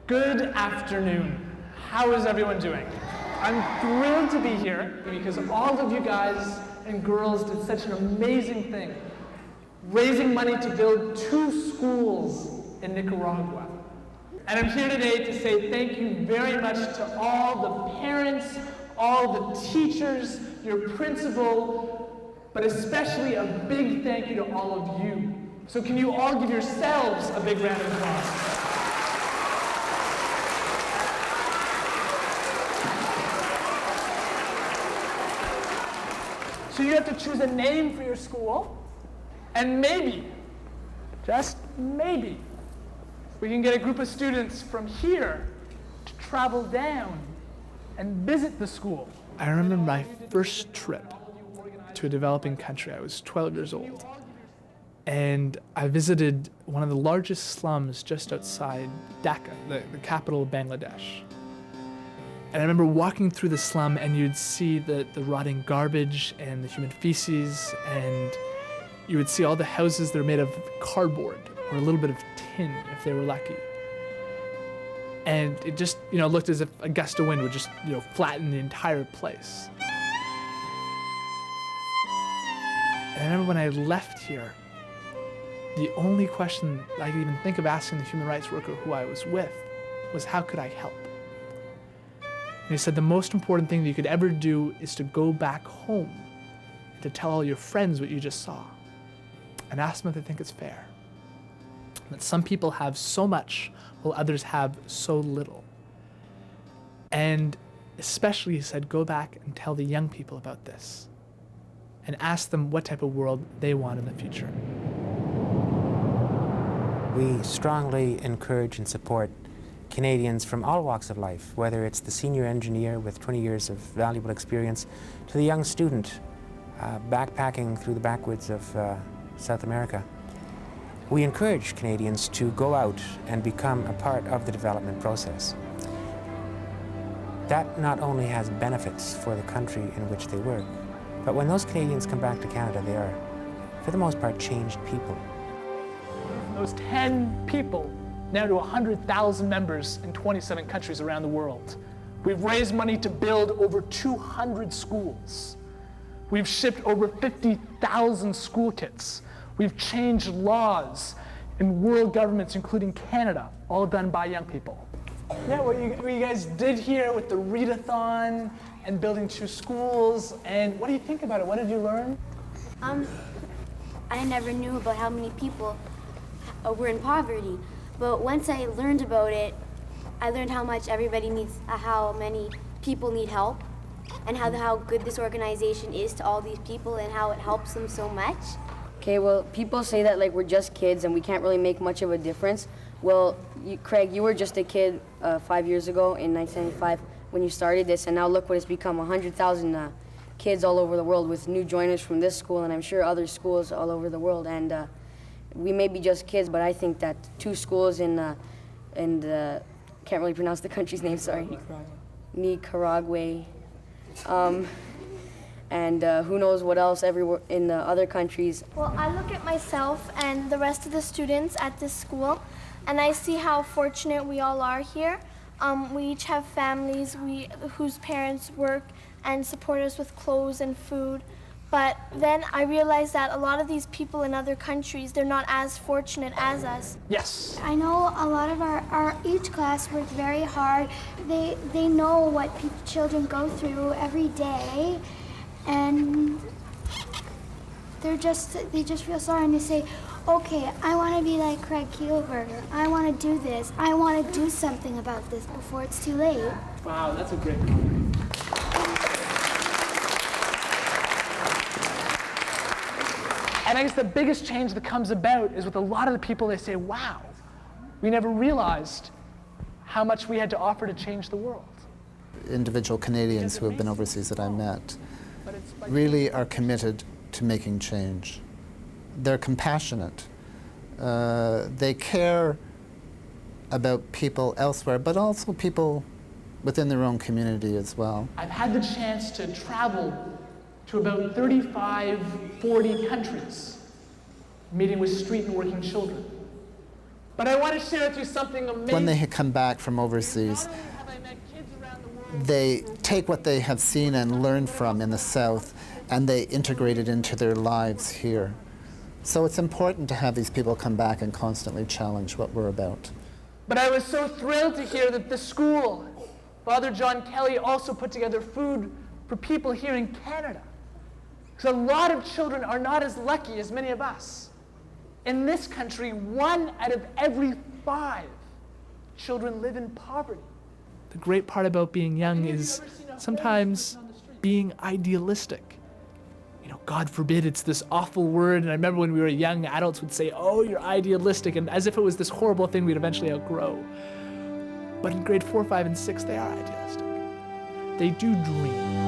Good afternoon. How is everyone doing? I'm thrilled to be here because all of you guys and girls did such an amazing thing, raising money to build 2 schools in Nicaragua. And I'm here today to say thank you very much to all the parents, all the teachers, your principal, but especially a big thank you to all of you. So can you all give yourselves a big round of applause? So you have to choose a name for your school, and maybe, just maybe, we can get a group of students from here to travel down and visit the school. I remember my first trip to a developing country. I was 12 years old. And I visited one of the largest slums just outside Dhaka, the capital of Bangladesh. And I remember walking through the slum and you'd see the rotting garbage and the human feces, and you would see all the houses that are made of cardboard or a little bit of tin if they were lucky. And it just, looked as if a gust of wind would just, flatten the entire place. And I remember when I left here, the only question I could even think of asking the human rights worker who I was with was, how could I help? And he said, the most important thing that you could ever do is to go back home and to tell all your friends what you just saw. And ask them if they think it's fair. That some people have so much while others have so little. And especially, he said, go back and tell the young people about this and ask them what type of world they want in the future. We strongly encourage and support Canadians from all walks of life, whether it's the senior engineer with 20 years of valuable experience to the young student backpacking through the backwoods of South America. We encourage Canadians to go out and become a part of the development process. That not only has benefits for the country in which they work, but when those Canadians come back to Canada, they are, for the most part, changed people. Those 10 people, now to 100,000 members in 27 countries around the world. We've raised money to build over 200 schools. We've shipped over 50,000 school kits. We've changed laws in world governments, including Canada, all done by young people. Yeah, what you guys did here with the readathon and building 2 schools, and what do you think about it? What did you learn? I never knew about how many people were in poverty, but once I learned about it, I learned how much everybody needs, how many people need help, and how good this organization is to all these people and how it helps them so much. Okay, well, people say that we're just kids and we can't really make much of a difference. Well, Craig, you were just a kid 5 years ago in 1995 when you started this, and now look what it's become, 100,000 kids all over the world with new joiners from this school and I'm sure other schools all over the world. And we may be just kids, but I think that 2 schools in can't really pronounce the country's name, sorry. Nicaragua. And who knows what else everywhere in the other countries. Well, I look at myself and the rest of the students at this school, and I see how fortunate we all are here. We each have families whose parents work and support us with clothes and food. But then I realized that a lot of these people in other countries, they're not as fortunate as us. Yes. I know a lot of each class worked very hard. They know what children go through every day, and they just feel sorry and they say, okay, I want to be like Craig Keilberger. I want to do this. I want to do something about this before it's too late. Wow, that's a great comment. And I guess the biggest change that comes about is with a lot of the people, they say, wow, we never realized how much we had to offer to change the world. Individual Canadians who have been overseas that I met really are committed to making change. They're compassionate. They care about people elsewhere, but also people within their own community as well. I've had the chance to travel to about 35, 40 countries, meeting with street and working children. But I want to share with you something amazing. When they had come back from overseas, Not only have I met kids around the world, they take what they have seen and learned from in the South and they integrate it into their lives here. So it's important to have these people come back and constantly challenge what we're about. but I was so thrilled to hear that the school, Father John Kelly, also put together food for people here in Canada. Because a lot of children are not as lucky as many of us. In this country, 1 out of every 5 children live in poverty. The great part about being young is sometimes being idealistic. You know, God forbid it's this awful word, and I remember when we were young, adults would say, oh, you're idealistic, and as if it was this horrible thing we'd eventually outgrow. But in grade 4, 5, and 6, they are idealistic. They do dream.